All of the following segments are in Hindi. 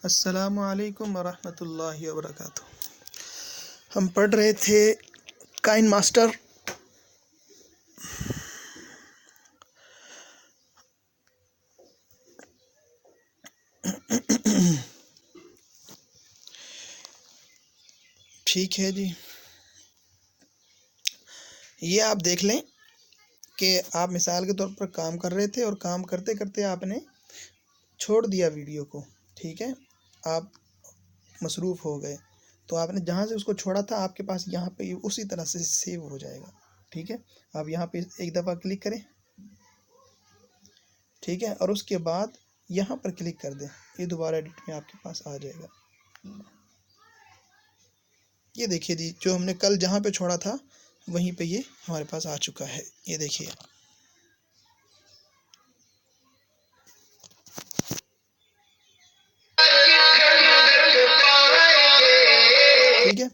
अस्सलामु अलैकुम वरहमतुल्लाहि वबरकातुहू। हम पढ़ रहे थे काइन मास्टर। ठीक है जी, ये आप देख लें कि आप मिसाल के तौर पर काम कर रहे थे और काम करते करते आपने छोड़ दिया वीडियो को। ठीक है, आप मसरूफ़ हो गए, तो आपने जहाँ से उसको छोड़ा था आपके पास यहाँ पे उसी तरह से सेव हो जाएगा। ठीक है, आप यहाँ पे एक दफ़ा क्लिक करें, ठीक है, और उसके बाद यहाँ पर क्लिक कर दें, ये दोबारा एडिट में आपके पास आ जाएगा। ये देखिए जी, जो हमने कल जहाँ पे छोड़ा था वहीं पे ये हमारे पास आ चुका है। ये देखिए, ठीक है।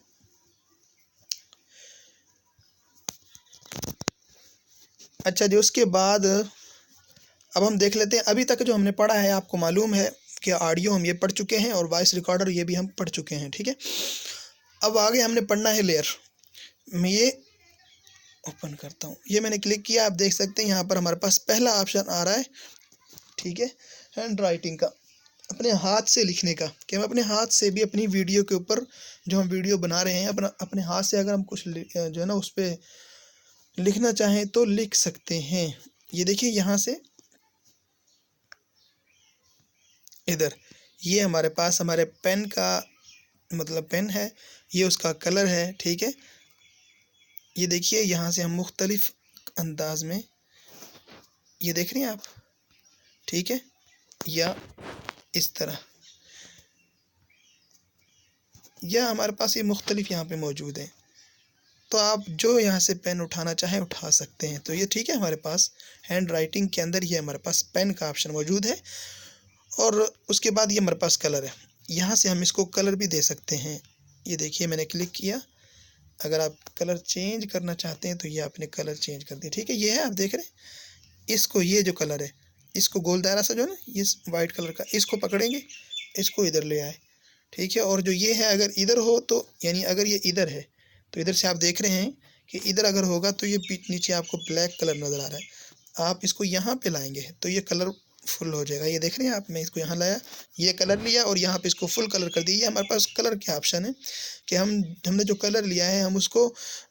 अच्छा जी, उसके बाद अब हम देख लेते हैं। अभी तक जो हमने पढ़ा है आपको मालूम है कि ऑडियो हम ये पढ़ चुके हैं और वॉइस रिकॉर्डर ये भी हम पढ़ चुके हैं। ठीक है, अब आगे हमने पढ़ना है लेयर। मैं ये ओपन करता हूँ, ये मैंने क्लिक किया, आप देख सकते हैं यहाँ पर हमारे पास पहला ऑप्शन आ रहा है। ठीक है, हैंड राइटिंग का, अपने हाथ से लिखने का, कि हम अपने हाथ से भी अपनी वीडियो के ऊपर जो हम वीडियो बना रहे हैं अपने हाथ से अगर हम कुछ जो है ना उस पर लिखना चाहें तो लिख सकते हैं। ये देखिए, यहाँ से इधर ये हमारे पास हमारे पेन का मतलब पेन है, ये उसका कलर है। ठीक है, ये देखिए, यहाँ से हम मुख्तलिफ अंदाज में ये देख रहे हैं आप। ठीक है, या इस तरह, या हमारे पास ये मुख्तलिफ यहाँ पे मौजूद है, तो आप जो यहाँ से पेन उठाना चाहें उठा सकते हैं। तो ये ठीक है, हमारे पास हैंड राइटिंग के अंदर ये हमारे पास पेन का ऑप्शन मौजूद है। और उसके बाद ये हमारे पास कलर है, यहाँ से हम इसको कलर भी दे सकते हैं। ये देखिए, मैंने क्लिक किया, अगर आप कलर चेंज करना चाहते हैं तो ये आपने कलर चेंज कर दिया। ठीक है, ये है, आप देख रहे हैं इसको, ये जो कलर है इसको गोल दायरा सा जो है ना ये वाइट कलर का, इसको पकड़ेंगे, इसको इधर ले आए। ठीक है, और जो ये है अगर इधर हो तो यानी अगर ये इधर है तो इधर से आप देख रहे हैं कि इधर अगर होगा तो ये नीचे आपको ब्लैक कलर नज़र आ रहा है। आप इसको यहाँ पे लाएंगे तो ये कलर फुल हो जाएगा। ये देख रहे हैं आप, मैं इसको यहाँ लाया, ये कलर लिया और यहाँ पे इसको फुल कलर कर दिया। ये हमारे पास कलर के ऑप्शन है कि हमने जो कलर लिया है हम उसको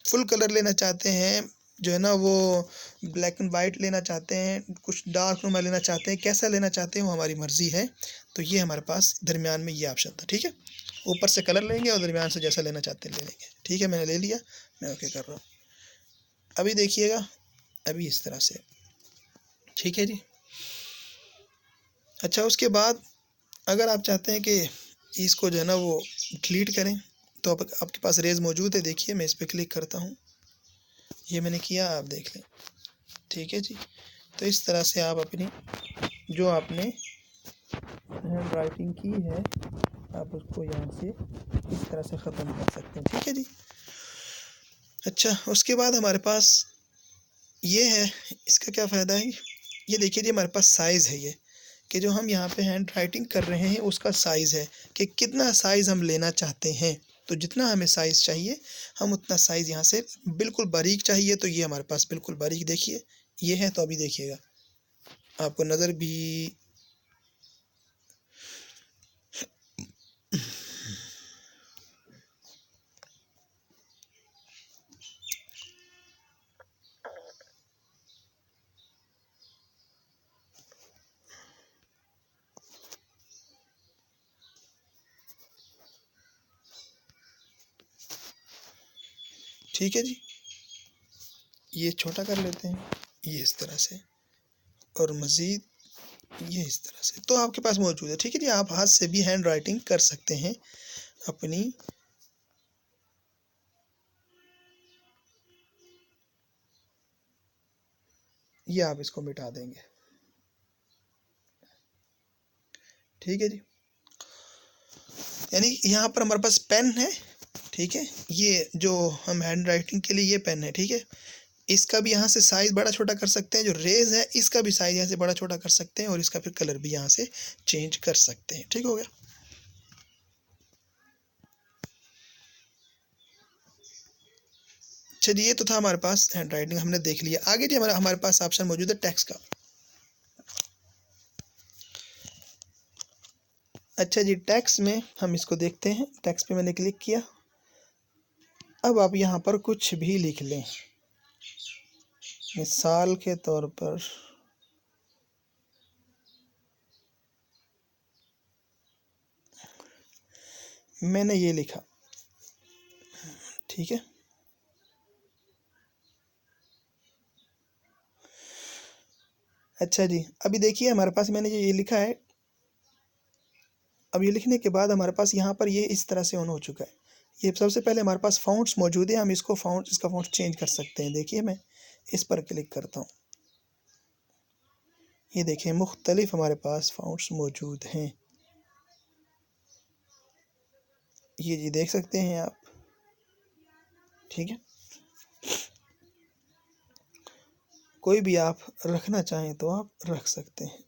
फुल कलर लेना चाहते हैं, जो है ना वो ब्लैक एंड वाइट लेना चाहते हैं, कुछ डार्क नुमा लेना चाहते हैं, कैसा लेना चाहते हैं वो हमारी मर्ज़ी है। तो ये हमारे पास दरमियान में ये ऑप्शन था। ठीक है, ऊपर से कलर लेंगे और दरमियान से जैसा लेना चाहते हैं ले लेंगे। ठीक है, मैंने ले लिया, मैं ओके कर रहा हूँ। अभी देखिएगा, अभी इस तरह से। ठीक है जी। अच्छा, उसके बाद अगर आप चाहते हैं कि इसको जो है ना वो डिलीट करें तो आपके पास रेज मौजूद है। देखिए, मैं इस पर क्लिक करता हूँ, ये मैंने किया, आप देख लें। ठीक है जी, तो इस तरह से आप अपनी जो आपने हैंड राइटिंग की है आप उसको यहाँ से इस तरह से ख़त्म कर सकते हैं। ठीक है जी। अच्छा, उसके बाद हमारे पास ये है, इसका क्या फ़ायदा है, ये देखिए जी, हमारे पास साइज़ है ये कि जो हम यहाँ पे हैंड राइटिंग कर रहे हैं उसका साइज़ है कि कितना साइज़ हम लेना चाहते हैं। तो जितना हमें साइज़ चाहिए हम उतना साइज़ यहाँ से, बिल्कुल बारीक चाहिए तो ये हमारे पास बिल्कुल बारीक देखिए ये है। तो अभी देखिएगा, आपको नज़र भी ठीक है जी, ये छोटा कर लेते हैं, ये इस तरह से, और मज़ीद ये इस तरह से, तो आपके पास मौजूद है। ठीक है जी, आप हाथ से भी हैंड राइटिंग कर सकते हैं अपनी। ये आप इसको मिटा देंगे। ठीक है जी, यानी यहाँ पर हमारे पास पेन है। ठीक है, ये जो हम हैंड राइटिंग के लिए ये पेन है। ठीक है, इसका भी यहाँ से साइज़ बड़ा छोटा कर सकते हैं, जो रेज है इसका भी साइज़ यहाँ से बड़ा छोटा कर सकते हैं और इसका फिर कलर भी यहाँ से चेंज कर सकते हैं। ठीक हो गया। अच्छा जी, ये तो था हमारे पास हैंड राइटिंग, हमने देख लिया। आगे जी हमारे हमारे पास ऑप्शन मौजूद है टेक्स्ट का। अच्छा जी, टेक्स्ट में हम इसको देखते हैं। टेक्स्ट पे मैंने क्लिक किया। अब आप यहाँ पर कुछ भी लिख लें, मिसाल के तौर पर मैंने ये लिखा, ठीक है। अच्छा जी, अभी देखिए हमारे पास मैंने ये लिखा है। अब ये लिखने के बाद हमारे पास यहाँ पर ये इस तरह से ऑन हो चुका है। ये सबसे पहले हमारे पास फ़ॉन्ट्स मौजूद है, हम इसका फ़ॉन्ट चेंज कर सकते हैं। देखिए मैं इस पर क्लिक करता हूँ, ये देखिए मुख्तलिफ हमारे पास फ़ॉन्ट्स मौजूद हैं। ये जी देख सकते हैं आप, ठीक है। कोई भी आप रखना चाहें तो आप रख सकते हैं।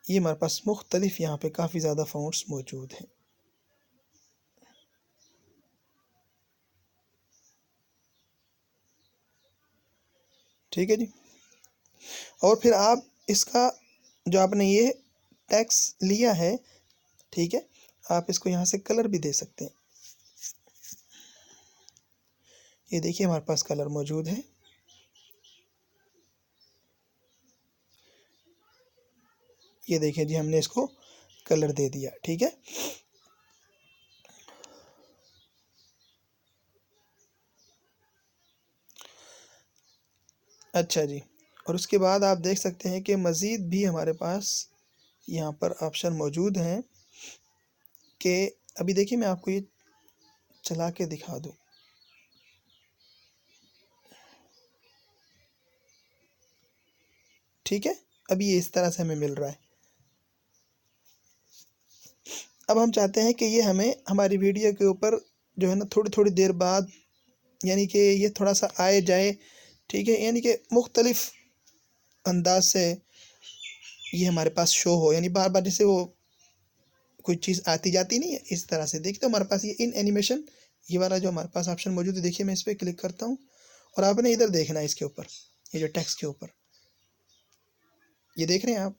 ये हमारे पास मुख्तलिफ यहाँ पे काफ़ी ज़्यादा फ़ॉन्ट्स मौजूद हैं। ठीक है जी। और फिर आप इसका जो आपने ये टेक्स्ट लिया है, ठीक है, आप इसको यहाँ से कलर भी दे सकते हैं। ये देखिए हमारे पास कलर मौजूद है। ये देखिए जी हमने इसको कलर दे दिया, ठीक है। अच्छा जी, और उसके बाद आप देख सकते हैं कि मज़ीद भी हमारे पास यहाँ पर ऑप्शन मौजूद हैं कि अभी देखिए मैं आपको ये चला के दिखा दूँ। ठीक है, अभी ये इस तरह से हमें मिल रहा है। अब हम चाहते हैं कि ये हमें हमारी वीडियो के ऊपर जो है ना थोड़ी थोड़ी देर बाद, यानी कि ये थोड़ा सा आए जाए, ठीक है, यानी कि मुख्तलिफ अंदाज से ये हमारे पास शो हो, यानी बार बार जैसे वो कोई चीज़ आती जाती नहीं है, इस तरह से। देखते हो हमारे पास ये इन एनिमेशन, ये वाला जो हमारे पास ऑप्शन मौजूद है, देखिए मैं इस पर क्लिक करता हूँ और आपने इधर देखना है इसके ऊपर, ये जो टेक्स्ट के ऊपर, ये देख रहे हैं आप,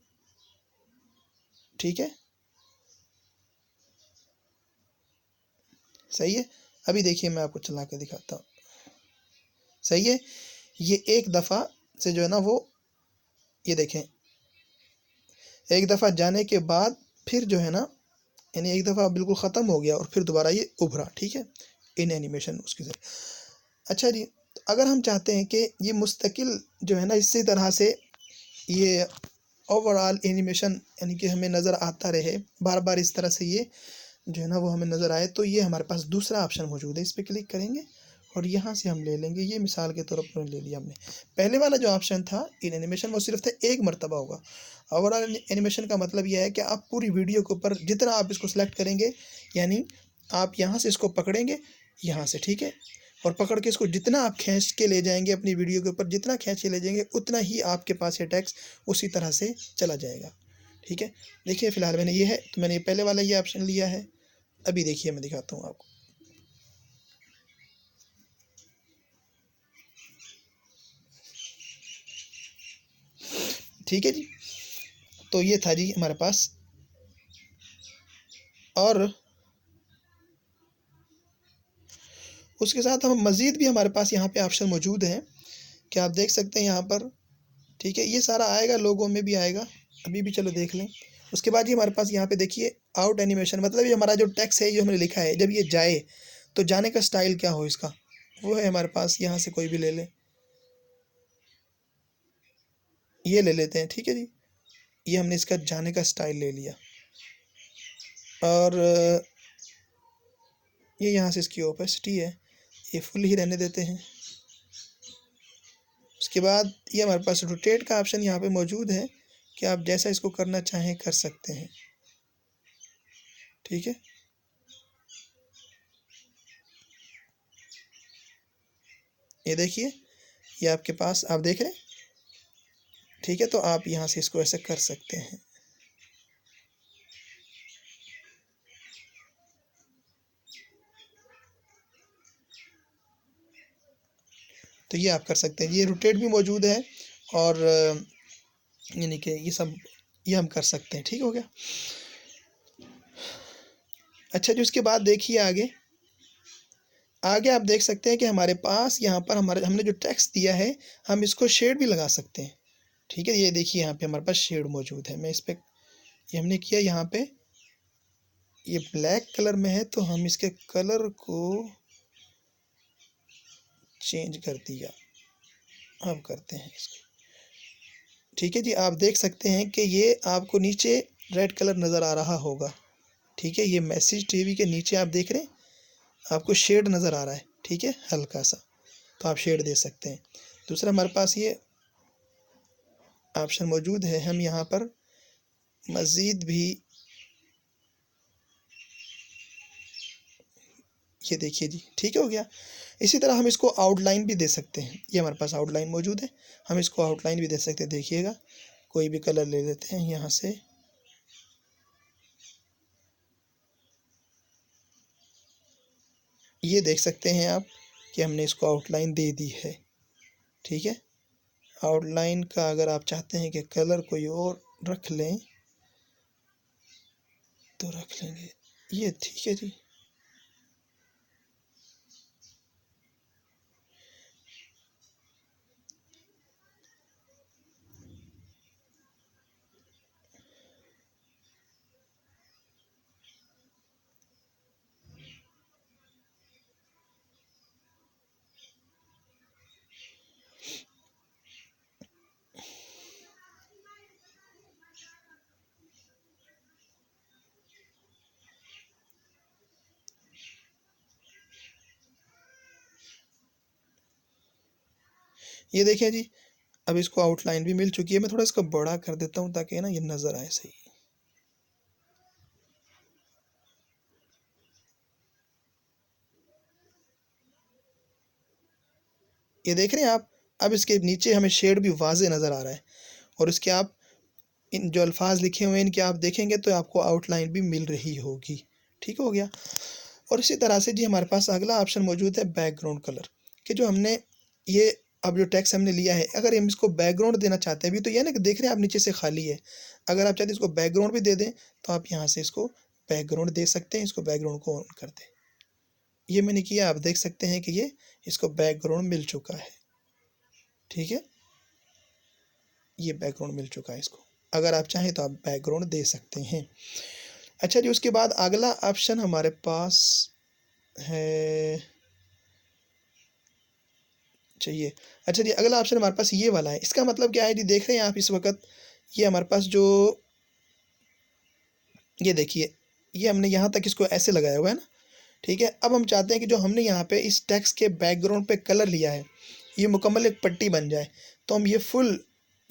ठीक है, सही है। अभी देखिए मैं आपको चला के दिखाता हूँ, सही है। ये एक दफ़ा से जो है ना वो, ये देखें, एक दफ़ा जाने के बाद फिर जो है ना, यानी एक दफ़ा बिल्कुल ख़त्म हो गया और फिर दोबारा ये उभरा, ठीक है, इन एनिमेशन उसके ज़रिए। अच्छा जी, अगर हम चाहते हैं कि ये मुस्तकिल जो है ना इसी तरह से ये ओवरऑल एनिमेशन यानी कि हमें नज़र आता रहे, बार बार इस तरह से ये जो है ना वो हमें नज़र आए, तो ये हमारे पास दूसरा ऑप्शन मौजूद है। इस पर क्लिक करेंगे और यहाँ से हम ले लेंगे, ये मिसाल के तौर पर ले लिया हमने। पहले वाला जो ऑप्शन था इन एनिमेशन, वो सिर्फ एक मरतबा होगा। ओवरऑल एनिमेशन का मतलब यह है कि आप पूरी वीडियो के ऊपर जितना आप इसको सेलेक्ट करेंगे, यानी आप यहाँ से इसको पकड़ेंगे, यहाँ से, ठीक है, और पकड़ के इसको जितना आप खींच के ले जाएंगे अपनी वीडियो के ऊपर, जितना खींच के ले जाएंगे उतना ही आपके पास ये टेक्स्ट उसी तरह से चला जाएगा, ठीक है। देखिए फ़िलहाल मैंने ये है, तो मैंने ये पहले वाला ये ऑप्शन लिया है। अभी देखिए मैं दिखाता हूँ आपको, ठीक है जी। तो ये था जी हमारे पास, और उसके साथ हम मज़ीद भी हमारे पास यहाँ पे ऑप्शन मौजूद हैं कि आप देख सकते हैं यहाँ पर, ठीक है, ये सारा आएगा, लोगों में भी आएगा, अभी भी चलो देख लें। उसके बाद ये हमारे पास यहाँ पे देखिए आउट एनिमेशन, मतलब ये हमारा जो टेक्स्ट है जो हमने लिखा है, जब ये जाए तो जाने का स्टाइल क्या हो इसका, वो है हमारे पास। यहाँ से कोई भी ले लें, ये ले लेते हैं, ठीक है जी। ये हमने इसका जाने का स्टाइल ले लिया और ये यहाँ से इसकी ओपेसिटी है, ये फुल ही रहने देते हैं। उसके बाद ये हमारे पास रोटेट का ऑप्शन यहाँ पे मौजूद है कि आप जैसा इसको करना चाहें कर सकते हैं, ठीक है। ये देखिए, ये आपके पास आप देख रहे हैं, ठीक है, तो आप यहाँ से इसको ऐसे कर सकते हैं। तो ये आप कर सकते हैं। ये रोटेट भी मौजूद है और यानी कि ये हम कर सकते हैं। ठीक हो गया। अच्छा जी, उसके बाद देखिए आगे आप देख सकते हैं कि हमारे पास यहाँ पर हमने जो टेक्स्ट दिया है, हम इसको शेड भी लगा सकते हैं। ठीक है, ये देखिए यहाँ पे हमारे पास शेड मौजूद है। मैं इस पे ये हमने किया, यहाँ पे ये ब्लैक कलर में है तो हम इसके कलर को चेंज कर दिया। अब करते हैं इसको। ठीक है जी, आप देख सकते हैं कि ये आपको नीचे रेड कलर नज़र आ रहा होगा। ठीक है, ये मैसेज टीवी के नीचे आप देख रहे हैं, आपको शेड नज़र आ रहा है। ठीक है, हल्का सा, तो आप शेड दे सकते हैं। दूसरा हमारे पास ये ऑप्शन मौजूद है, हम यहाँ पर मज़ीद भी ये देखिए जी, ठीक हो गया। इसी तरह हम इसको आउटलाइन भी दे सकते हैं। ये हमारे पास आउटलाइन मौजूद है, हम इसको आउटलाइन भी दे सकते हैं। देखिएगा, कोई भी कलर ले लेते हैं यहाँ से, ये देख सकते हैं आप कि हमने इसको आउटलाइन दे दी है। ठीक है, आउटलाइन का अगर आप चाहते हैं कि कलर कोई और रख लें तो रख लेंगे। ये ठीक है जी। ये देखिए जी, अब इसको आउटलाइन भी मिल चुकी है। मैं थोड़ा इसको बड़ा कर देता हूँ ताकि ना ये नज़र आए सही। ये देख रहे हैं आप, अब इसके नीचे हमें शेड भी वाज़े नज़र आ रहा है और इसके आप इन जो अल्फाज लिखे हुए हैं इनके आप देखेंगे तो आपको आउटलाइन भी मिल रही होगी। ठीक हो गया। और इसी तरह से जी हमारे पास अगला ऑप्शन मौजूद है बैकग्राउंड कलर, कि जो हमने ये अब जो टेक्स्ट हमने लिया है, अगर हम इसको बैकग्राउंड देना चाहते हैं, अभी तो यह ना कि देख रहे हैं आप नीचे से खाली है, अगर आप चाहते हैं इसको बैकग्राउंड भी दे दें तो आप यहाँ से इसको बैकग्राउंड दे सकते हैं। इसको बैकग्राउंड को ऑन कर दें। ये मैंने किया, आप देख सकते हैं कि ये इसको बैकग्राउंड मिल चुका है। ठीक है, ये बैकग्राउंड मिल चुका है इसको। अगर आप चाहें तो आप बैकग्राउंड दे सकते हैं। अच्छा जी, उसके बाद अगला ऑप्शन हमारे पास है चाहिए। अच्छा जी, अगला ऑप्शन हमारे पास ये वाला है। इसका मतलब क्या है जी, देख रहे हैं आप इस वक्त ये हमारे पास जो ये देखिए, ये हमने यहाँ तक इसको ऐसे लगाया हुआ है ना। ठीक है, अब हम चाहते हैं कि जो हमने यहाँ पे इस टेक्स्ट के बैकग्राउंड पे कलर लिया है, ये मुकम्मल एक पट्टी बन जाए। तो हम ये फुल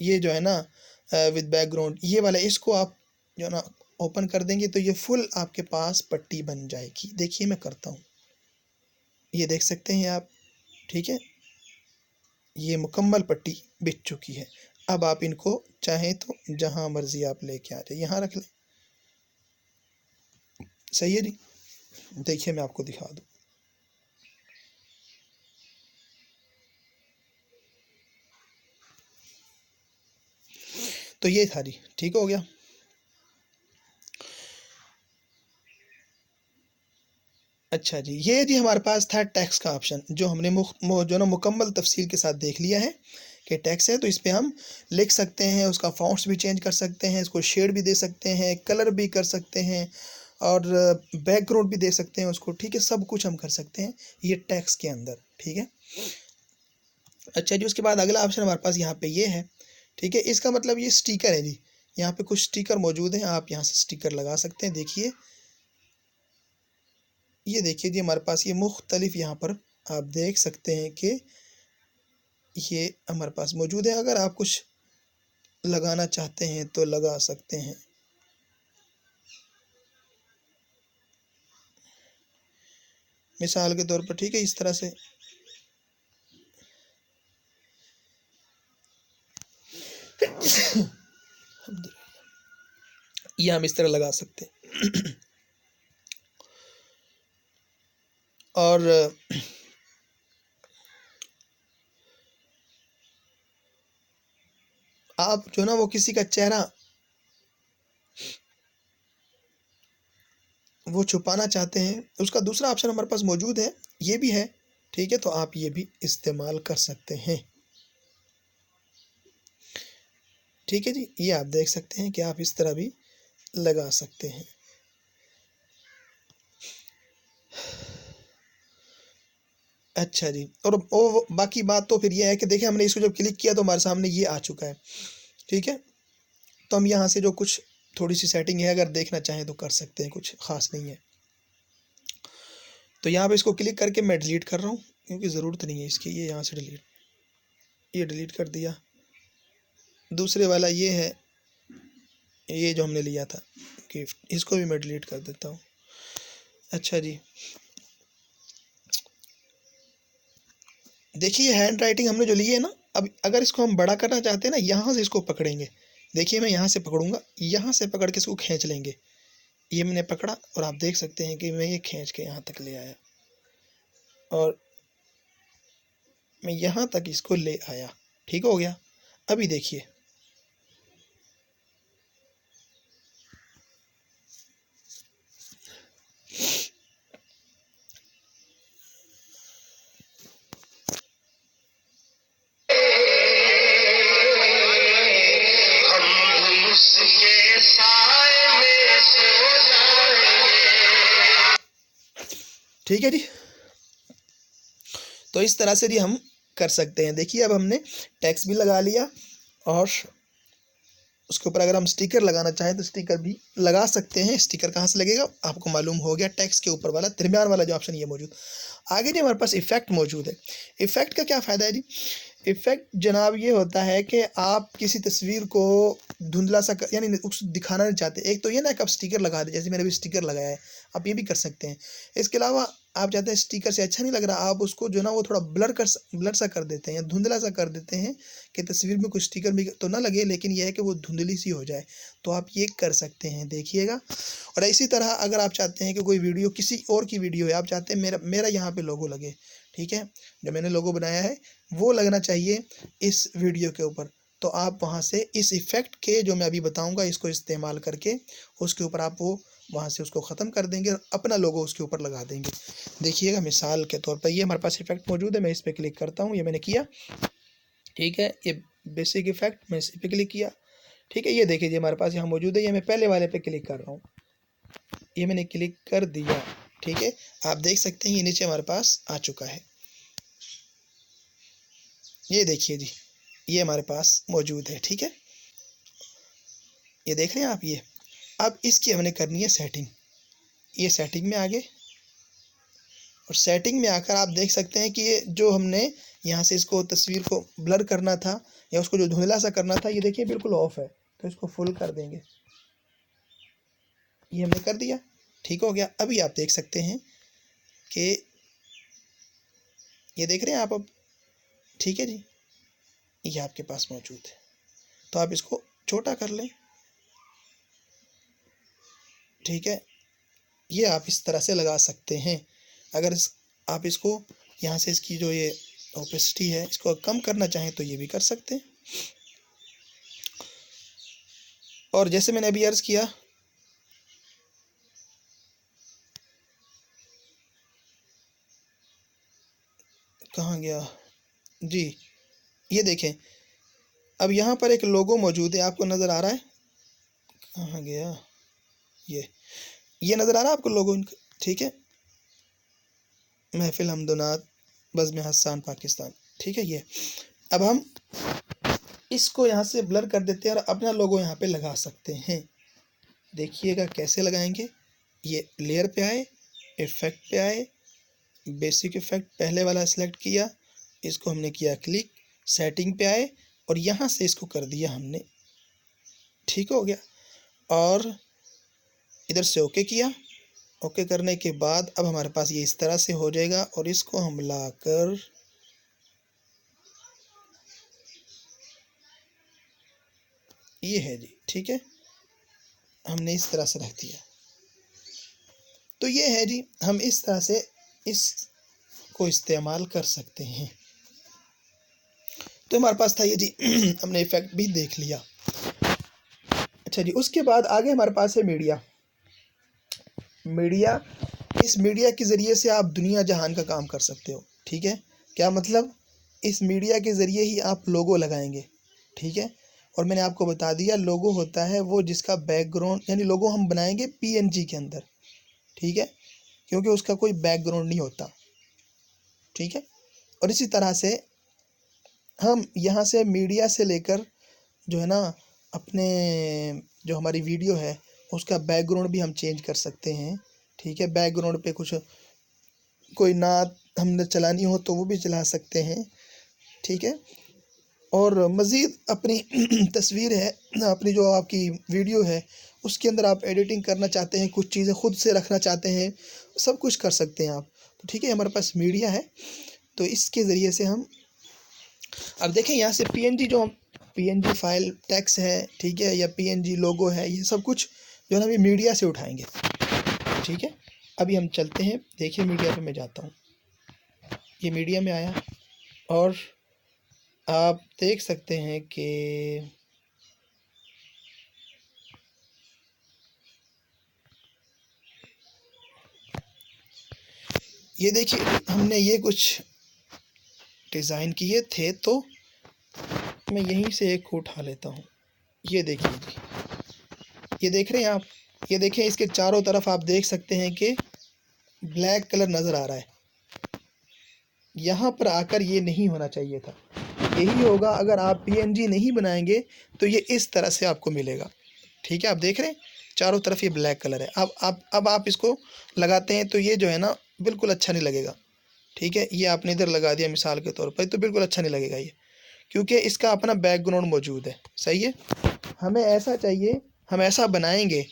ये जो है ना विद बैकग्राउंड ये वाला, इसको आप जो ना ओपन कर देंगे तो ये फुल आपके पास पट्टी बन जाएगी। देखिए मैं करता हूँ, ये देख सकते हैं आप। ठीक है, ये मुकम्मल पट्टी बिछ चुकी है। अब आप इनको चाहें तो जहाँ मर्जी आप लेके आ जाए, यहाँ रख लें। सही है जी। देखिए मैं आपको दिखा दूँ, तो ये था जी। ठीक हो गया। अच्छा जी, ये जी हमारे पास था टैक्स का ऑप्शन, जो हमने जो ना मुकम्मल तफसील के साथ देख लिया है कि टैक्स है। तो इस पे हम लिख सकते हैं, उसका फ़ॉन्ट्स भी चेंज कर सकते हैं, इसको शेड भी दे सकते हैं, कलर भी कर सकते हैं और बैकग्राउंड भी दे सकते हैं उसको। ठीक है, सब कुछ हम कर सकते हैं ये टैक्स के अंदर। ठीक है। अच्छा जी, उसके बाद अगला ऑप्शन हमारे पास यहाँ पे ये है। ठीक है, इसका मतलब ये स्टिकर है जी। यहाँ पे कुछ स्टिकर मौजूद हैं, आप यहाँ से स्टिकर लगा सकते हैं। देखिए, ये देखिए जी, हमारे पास ये मुख्तलिफ यहाँ पर आप देख सकते हैं कि ये हमारे पास मौजूद है। अगर आप कुछ लगाना चाहते हैं तो लगा सकते हैं। मिसाल के तौर पर, ठीक है, इस तरह से ये हम इस तरह लगा सकते हैं। और आप जो ना वो किसी का चेहरा वो छुपाना चाहते हैं, उसका दूसरा ऑप्शन हमारे पास मौजूद है, ये भी है, ठीक है। तो आप ये भी इस्तेमाल कर सकते हैं, ठीक है जी। ये आप देख सकते हैं कि आप इस तरह भी लगा सकते हैं। अच्छा जी, और वो बाकी बात तो फिर ये है कि देखिए हमने इसको जब क्लिक किया तो हमारे सामने ये आ चुका है, ठीक है। तो हम यहाँ से जो कुछ थोड़ी सी सेटिंग है अगर देखना चाहें तो कर सकते हैं, कुछ ख़ास नहीं है। तो यहाँ पे इसको क्लिक करके मैं डिलीट कर रहा हूँ क्योंकि ज़रूरत नहीं है इसकी, ये यहाँ से ये डिलीट कर दिया। दूसरे वाला ये है, ये जो हमने लिया था गिफ्ट, इसको भी मैं डिलीट कर देता हूँ। अच्छा जी, देखिए हैंड राइटिंग हमने जो ली है ना, अब अगर इसको हम बड़ा करना चाहते हैं ना, यहाँ से इसको पकड़ेंगे। देखिए मैं यहाँ से पकड़ूंगा, यहाँ से पकड़ के इसको खींच लेंगे। ये मैंने पकड़ा और आप देख सकते हैं कि मैं ये खींच के यहाँ तक ले आया और मैं यहाँ तक इसको ले आया, ठीक हो गया। अभी देखिए, ठीक है जी। तो इस तरह से भी हम कर सकते हैं। देखिए अब हमने टैक्स भी लगा लिया और उसके ऊपर अगर हम स्टिकर लगाना चाहें तो स्टिकर भी लगा सकते हैं। स्टिकर कहाँ से लगेगा आपको मालूम हो गया, टैक्स के ऊपर वाला दरमियान वाला जो ऑप्शन ये मौजूद। आगे जी हमारे पास इफेक्ट मौजूद है। इफेक्ट का क्या फ़ायदा है जी? इफेक्ट जनाब ये होता है कि आप किसी तस्वीर को धुंधला सा यानी उसको दिखाना नहीं चाहते। एक तो ये ना कि आप स्टिकर लगा दें, जैसे मैंने भी स्टिकर लगाया है, आप ये भी कर सकते हैं। इसके अलावा आप चाहते हैं स्टिकर से अच्छा नहीं लग रहा, आप उसको जो ना वो थोड़ा ब्लर सा कर देते हैं या धुंधला सा कर देते हैं कि तस्वीर में कुछ स्टिकर भी तो ना लगे, लेकिन यह है कि वो धुंधली सी हो जाए। तो आप ये कर सकते हैं, देखिएगा। और इसी तरह अगर आप चाहते हैं कि कोई वीडियो किसी और की वीडियो है, आप चाहते हैं मेरा यहाँ पे लोगो लगे, ठीक है, जो मैंने लोगो बनाया है वो लगना चाहिए इस वीडियो के ऊपर, तो आप वहाँ से इस इफ़ेक्ट के जो मैं अभी बताऊँगा इसको इस्तेमाल करके उसके ऊपर आप वो वहाँ से उसको ख़त्म कर देंगे और अपना लोगो उसके ऊपर लगा देंगे। देखिएगा मिसाल के तौर पर ये हमारे पास इफ़ेक्ट मौजूद है, मैं इस पर क्लिक करता हूँ, ये मैंने किया, ठीक है। ये बेसिक इफ़ेक्ट मैं इस पर क्लिक किया, ठीक है। ये देखिए जी हमारे पास यहाँ मौजूद है, ये मैं पहले वाले पे क्लिक कर रहा हूँ, ये मैंने क्लिक कर दिया, ठीक है। आप देख सकते हैं ये नीचे हमारे पास आ चुका है। ये देखिए जी, ये हमारे पास मौजूद है, ठीक है। ये देख रहे हैं आप ये। अब इसकी हमने करनी है सेटिंग। ये सेटिंग में आ गए और सेटिंग में आकर आप देख सकते हैं कि ये जो हमने यहाँ से इसको तस्वीर को ब्लर करना था या उसको जो धुंधला सा करना था, ये देखिए बिल्कुल ऑफ है, तो इसको फुल कर देंगे। ये हमने कर दिया, ठीक हो गया। अभी आप देख सकते हैं कि ये देख रहे हैं आप अब, ठीक है जी, ये आपके पास मौजूद है। तो आप इसको छोटा कर लें, ठीक है। ये आप इस तरह से लगा सकते हैं। अगर आप इसको यहाँ से इसकी जो ये ओपेसिटी है इसको कम करना चाहें तो ये भी कर सकते हैं। और जैसे मैंने अभी अर्ज़ किया, कहाँ गया जी, ये देखें अब यहाँ पर एक लोगो मौजूद है, आपको नज़र आ रहा है? कहाँ गया? ये नज़र आ रहा है आपको लोगो, ठीक है। महफिल हमदोनात बज़्म हस्सान पाकिस्तान, ठीक है। ये अब हम इसको यहाँ से ब्लर कर देते हैं और अपना लोगो यहाँ पे लगा सकते हैं। देखिएगा कैसे लगाएंगे। ये लेयर पे आए, इफ़ेक्ट पे आए, बेसिक इफ़ेक्ट पहले वाला सेलेक्ट किया, इसको हमने किया क्लिक, सेटिंग पे आए और यहाँ से इसको कर दिया हमने, ठीक हो गया। और इधर से ओके किया। ओके करने के बाद अब हमारे पास ये इस तरह से हो जाएगा और इसको हम लाकर ये है जी, ठीक है, हमने इस तरह से रख दिया। तो ये है जी, हम इस तरह से इसको इस्तेमाल कर सकते हैं। तो हमारे पास था ये जी हमने इफेक्ट भी देख लिया। अच्छा जी, उसके बाद आगे हमारे पास है मीडिया। मीडिया, इस मीडिया के ज़रिए से आप दुनिया जहान का काम कर सकते हो। ठीक है, क्या मतलब, इस मीडिया के ज़रिए ही आप लोगो लगाएंगे। ठीक है, और मैंने आपको बता दिया लोगो होता है वो जिसका बैकग्राउंड, यानी लोगो हम बनाएंगे पीएनजी के अंदर। ठीक है, क्योंकि उसका कोई बैकग्राउंड नहीं होता। ठीक है, और इसी तरह से हम यहाँ से मीडिया से लेकर जो है ना अपने जो हमारी वीडियो है उसका बैकग्राउंड भी हम चेंज कर सकते हैं। ठीक है, बैकग्राउंड पे कुछ कोई नात हमने चलानी हो तो वो भी चला सकते हैं। ठीक है, और मज़ीद अपनी तस्वीर है, अपनी जो आपकी वीडियो है उसके अंदर आप एडिटिंग करना चाहते हैं, कुछ चीज़ें खुद से रखना चाहते हैं, सब कुछ कर सकते हैं आप। तो ठीक है, हमारे पास मीडिया है, तो इसके ज़रिए से हम अब देखें यहाँ से पीएनजी जो हम पीएनजी फाइल टेक्स्ट है, ठीक है, या पीएनजी लोगो है, ये सब कुछ जो है ना अभी मीडिया से उठाएंगे। ठीक है, अभी हम चलते हैं, देखिए मीडिया पे मैं जाता हूँ, ये मीडिया में आया और आप देख सकते हैं कि ये देखिए हमने ये कुछ डिज़ाइन किए थे, तो मैं यहीं से एक को उठा लेता हूँ। ये देखिए जी, ये देख रहे हैं आप, ये देखें इसके चारों तरफ आप देख सकते हैं कि ब्लैक कलर नज़र आ रहा है। यहाँ पर आकर ये नहीं होना चाहिए था, यही होगा अगर आप पीएनजी नहीं बनाएंगे तो ये इस तरह से आपको मिलेगा। ठीक है, आप देख रहे हैं चारों तरफ ये ब्लैक कलर है। अब आप इसको लगाते हैं तो ये जो है ना बिल्कुल अच्छा नहीं लगेगा। ठीक है, ये आपने इधर लगा दिया मिसाल के तौर पर, तो बिल्कुल अच्छा नहीं लगेगा ये, क्योंकि इसका अपना बैकग्राउंड मौजूद है। सही है, हमें ऐसा चाहिए, हम ऐसा बनाएंगे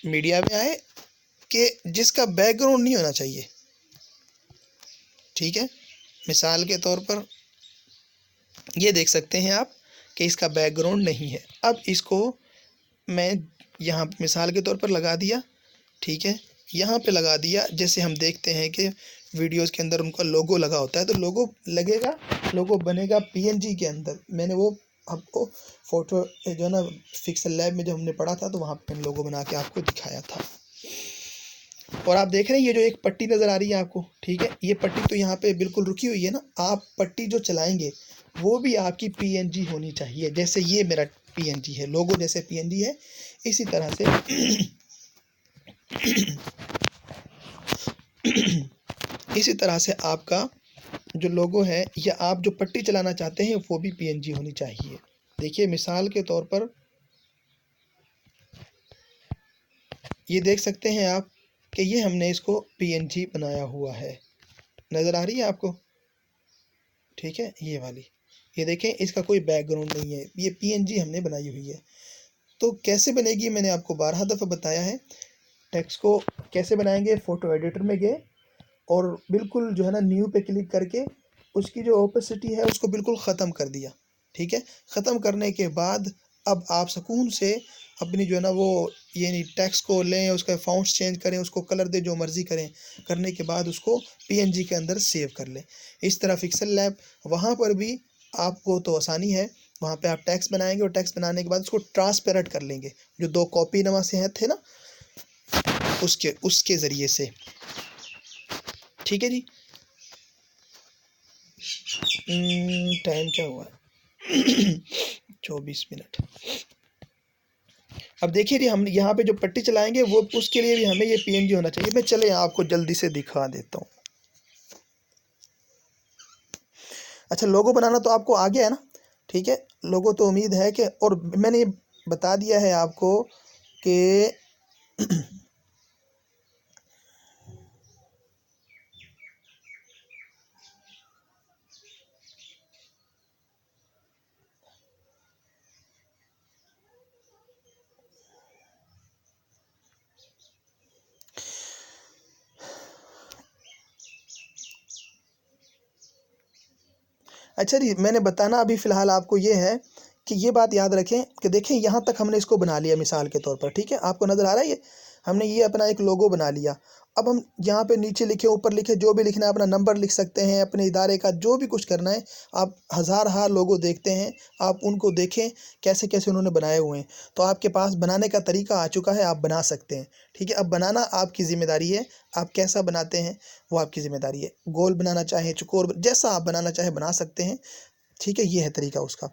मीडिया में आए कि जिसका बैकग्राउंड नहीं होना चाहिए। ठीक है, मिसाल के तौर पर ये देख सकते हैं आप कि इसका बैकग्राउंड नहीं है। अब इसको मैं यहाँ मिसाल के तौर पर लगा दिया। ठीक है, यहाँ पे लगा दिया, जैसे हम देखते हैं कि वीडियोस के अंदर उनका लोगो लगा होता है, तो लोगो लगेगा, लोगो बनेगा पीएनजी के अंदर। मैंने वो आपको फ़ोटो जो है ना पिक्सेल लैब में जब हमने पढ़ा था तो वहाँ पे मैंने लोगो बना के आपको दिखाया था। और आप देख रहे हैं ये जो एक पट्टी नज़र आ रही है आपको, ठीक है, ये पट्टी तो यहाँ पे बिल्कुल रुकी हुई है ना। आप पट्टी जो चलाएंगे वो भी आपकी पीएनजी होनी चाहिए, जैसे ये मेरा पीएनजी है, लोगो जैसे पीएनजी है, इसी तरह से इसी तरह से आपका जो लोगो है या आप जो पट्टी चलाना चाहते हैं वो भी पीएनजी होनी चाहिए। देखिए मिसाल के तौर पर ये देख सकते हैं आप कि ये हमने इसको पीएनजी बनाया हुआ है, नज़र आ रही है आपको। ठीक है, ये वाली, ये देखें इसका कोई बैकग्राउंड नहीं है, ये पीएनजी हमने बनाई हुई है। तो कैसे बनेगी मैंने आपको 12 दफ़ा बताया है। टेक्स्ट को कैसे बनाएंगे, फ़ोटो एडिटर में गए और बिल्कुल जो है ना न्यू पे क्लिक करके उसकी जो ओपेसिटी है उसको बिल्कुल ख़त्म कर दिया। ठीक है, ख़त्म करने के बाद अब आप सुकून से अपनी जो है ना वो ये नहीं टेक्स्ट को लें, उसका फ़ॉन्ट्स चेंज करें, उसको कलर दें, जो मर्ज़ी करें, करने के बाद उसको पीएनजी के अंदर सेव कर लें। इस तरह पिक्सेल लैब, वहाँ पर भी आपको तो आसानी है, वहाँ पे आप टेक्स्ट बनाएंगे और टेक्स्ट बनाने के बाद उसको ट्रांसपेरेंट कर लेंगे, जो 2 कॉपी नमा से हैं थे ना उसके ज़रिए से। ठीक है जी, टाइम क्या हुआ है 24 मिनट। अब देखिए जी हम यहाँ पे जो पट्टी चलाएंगे वो उसके लिए भी हमें ये पीएनजी होना चाहिए। मैं चले आपको जल्दी से दिखा देता हूँ। अच्छा, लोगो बनाना तो आपको आ गया है ना। ठीक है, लोगो तो उम्मीद है कि, और मैंने बता दिया है आपको कि अच्छा जी, मैंने बताना अभी फ़िलहाल आपको ये है कि ये बात याद रखें कि देखें यहाँ तक हमने इसको बना लिया मिसाल के तौर पर। ठीक है, आपको नज़र आ रहा है ये, हमने ये अपना एक लोगो बना लिया। अब हम यहाँ पे नीचे लिखे, ऊपर लिखे, जो भी लिखना है, अपना नंबर लिख सकते हैं, अपने इदारे का जो भी कुछ करना है। आप हज़ार लोगो देखते हैं, आप उनको देखें कैसे कैसे उन्होंने बनाए हुए हैं। तो आपके पास बनाने का तरीका आ चुका है, आप बना सकते हैं। ठीक है, अब बनाना आपकी ज़िम्मेदारी है। आप कैसा बनाते हैं वो आपकी ज़िम्मेदारी है। गोल बनाना चाहें, चौकोर, जैसा आप बनाना चाहें बना सकते हैं। ठीक है, ये है तरीका उसका।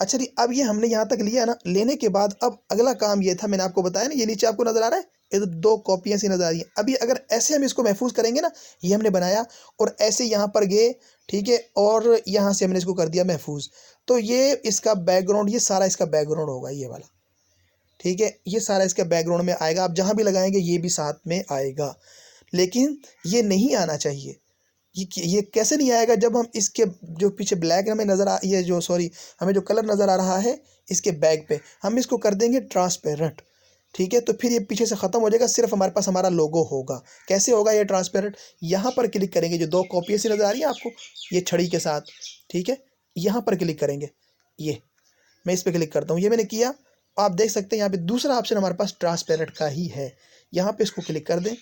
अच्छा जी, अब ये हमने यहाँ तक लिया ना, लेने के बाद अब अगला काम ये था, मैंने आपको बताया ना, ये नीचे आपको नज़र आ रहा है, ये तो 2 कॉपियाँ सी नज़र आ रही हैं। अभी अगर ऐसे हम इसको महफूज करेंगे ना, ये हमने बनाया और ऐसे यहाँ पर गए, ठीक है, और यहाँ से हमने इसको कर दिया महफूज, तो ये इसका बैकग्राउंड, ये सारा इसका बैकग्राउंड होगा ये वाला। ठीक है, ये सारा इसका बैकग्राउंड में आएगा। आप जहाँ भी लगाएंगे ये भी साथ में आएगा, लेकिन ये नहीं आना चाहिए। ये कैसे नहीं आएगा? जब हम इसके जो पीछे ब्लैक हमें नज़र आ, ये जो सॉरी हमें जो कलर नज़र आ रहा है इसके बैक पे, हम इसको कर देंगे ट्रांसपेरेंट। ठीक है, तो फिर ये पीछे से ख़त्म हो जाएगा, सिर्फ हमारे पास हमारा लोगो होगा। कैसे होगा ये ट्रांसपेरेंट? यहाँ पर क्लिक करेंगे, जो 2 कॉपी ऐसी नज़र आ रही है आपको, ये छड़ी के साथ। ठीक है, यहाँ पर क्लिक करेंगे, ये मैं इस पर क्लिक करता हूँ, ये मैंने किया। आप देख सकते हैं यहाँ पे दूसरा ऑप्शन हमारे पास ट्रांसपेरेंट का ही है। यहाँ पे इसको क्लिक कर दें,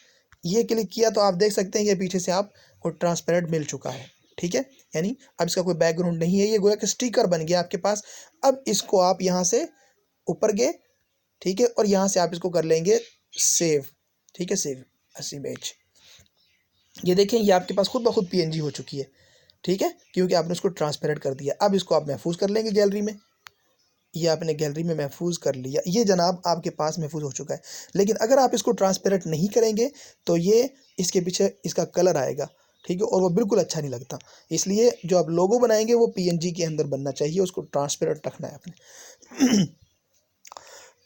ये क्लिक किया तो आप देख सकते हैं ये पीछे से आपको ट्रांसपेरेंट मिल चुका है। ठीक है, यानी अब इसका कोई बैकग्राउंड नहीं है, ये गोया कि स्टिकर बन गया आपके पास। अब इसको आप यहाँ से ऊपर गए, ठीक है, और यहाँ से आप इसको कर लेंगे सेव। ठीक है, सेव एज इमेज। ये देखें, ये आपके पास खुद ब खुद PNG हो चुकी है। ठीक है, क्योंकि आपने उसको ट्रांसपेरेंट कर दिया। अब इसको आप महफूज कर लेंगे गैलरी में। ये आपने गैलरी में महफूज कर लिया, ये जनाब आपके पास महफूज हो चुका है। लेकिन अगर आप इसको ट्रांसपेरेंट नहीं करेंगे तो ये इसके पीछे इसका कलर आएगा। ठीक है, और वो बिल्कुल अच्छा नहीं लगता। इसलिए जो आप लोगो बनाएंगे वो PNG के अंदर बनना चाहिए, उसको ट्रांसपेरेंट रखना है आपने।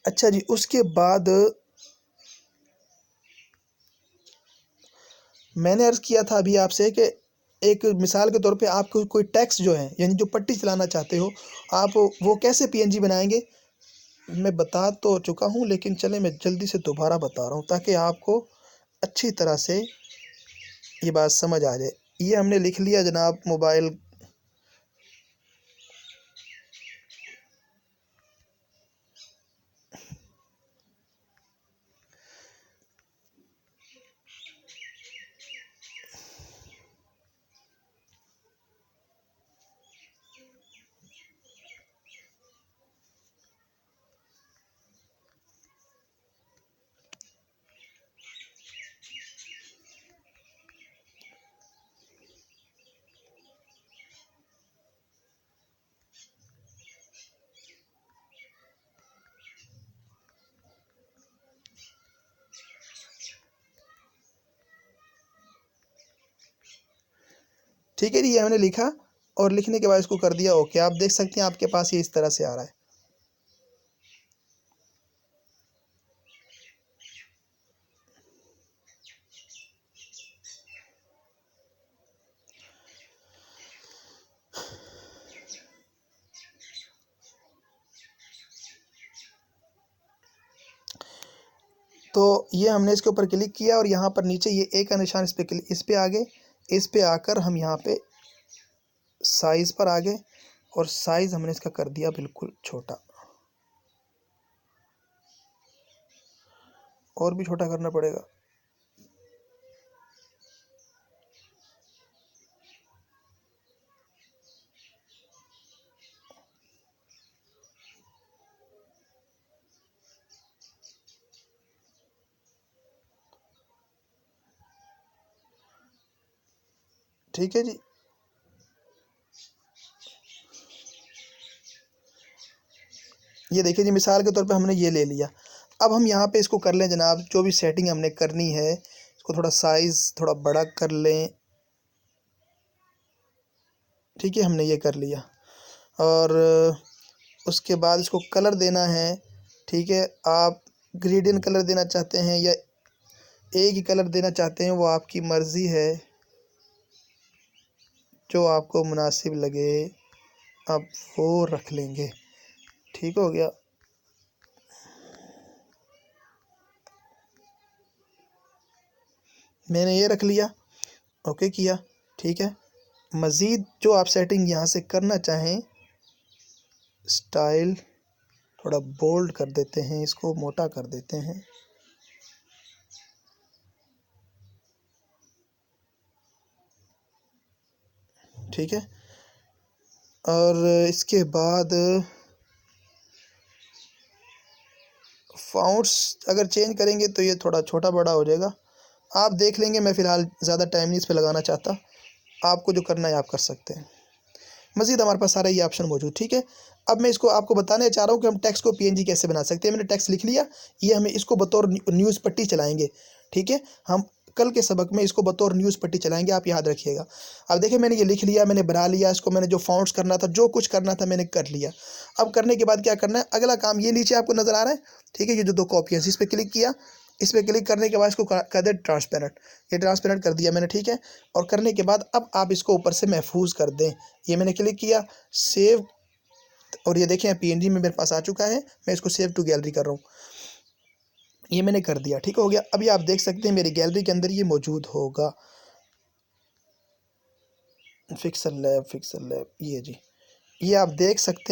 अच्छा जी, उसके बाद मैंने अर्ज़ किया था अभी आपसे कि एक मिसाल के तौर पे आपको कोई टेक्स्ट जो है, यानी जो पट्टी चलाना चाहते हो आप, वो कैसे PNG बनाएंगे? मैं बता तो चुका हूँ, लेकिन चले मैं जल्दी से दोबारा बता रहा हूँ ताकि आपको अच्छी तरह से ये बात समझ आ जाए। ये हमने लिख लिया जनाब मोबाइल, ठीक है जी, ये हमने लिखा और लिखने के बाद इसको कर दिया ओके। आप देख सकते हैं आपके पास ये इस तरह से आ रहा है। तो ये हमने इसके ऊपर क्लिक किया और यहाँ पर नीचे ये ए का निशान, इस पे आ गए। इस पे आकर हम यहाँ पे साइज़ पर आ गए और साइज़ हमने इसका कर दिया बिल्कुल छोटा, और भी छोटा करना पड़ेगा। ठीक है जी, ये देखिए जी, मिसाल के तौर पे हमने ये ले लिया। अब हम यहाँ पे इसको कर लें जनाब, जो भी सेटिंग हमने करनी है, इसको थोड़ा साइज़ थोड़ा बड़ा कर लें। ठीक है, हमने ये कर लिया और उसके बाद इसको कलर देना है। ठीक है, आप ग्रेडियंट कलर देना चाहते हैं या एक ही कलर देना चाहते हैं, वो आपकी मर्ज़ी है, जो आपको मुनासिब लगे आप वो रख लेंगे। ठीक हो गया। मैंने ये रख लिया, ओके किया। ठीक है, मज़ीद जो आप सेटिंग यहाँ से करना चाहें, स्टाइल थोड़ा बोल्ड कर देते हैं, इसको मोटा कर देते हैं। ठीक है। और इसके बाद फ़ॉन्ट्स अगर चेंज करेंगे तो ये थोड़ा छोटा बड़ा हो जाएगा, आप देख लेंगे। मैं फ़िलहाल ज़्यादा टाइम नहीं इस पे लगाना चाहता, आपको जो करना है आप कर सकते हैं। मज़ीद हमारे पास सारा ये ऑप्शन मौजूद, ठीक है। अब मैं इसको आपको बताने चाह रहा हूँ कि हम टेक्स्ट को पीएनजी कैसे बना सकते हैं। मैंने टेक्स्ट लिख लिया, ये हमें इसको बतौर न्यूज़ पट्टी चलाएंगे, ठीक है। हम कल के सबक में इसको बतौर न्यूज़ पट्टी चलाएंगे, आप याद रखिएगा। अब देखिए मैंने ये लिख लिया, मैंने बना लिया इसको, मैंने जो फ़ॉन्ट्स करना था, जो कुछ करना था मैंने कर लिया। अब करने के बाद क्या करना है, अगला काम ये नीचे आपको नज़र आ रहा है, ठीक है। ये जो 2 कॉपी है इस पर क्लिक किया, इस पर क्लिक करने के बाद इसको कर दे ट्रांसपेरेंट, ये ट्रांसपेरेंट कर दिया मैंने, ठीक है। और करने के बाद अब आप इसको ऊपर से महफूज कर दें, ये मैंने क्लिक किया, सेव, और ये देखें पीएनजी में मेरे पास आ चुका है। मैं इसको सेव टू गैलरी कर रहा हूँ, ये मैंने कर दिया, ठीक हो गया। अभी आप देख सकते हैं मेरी गैलरी के अंदर ये मौजूद होगा। पिक्सल लैब, ये जी, ये आप देख सकते हैं।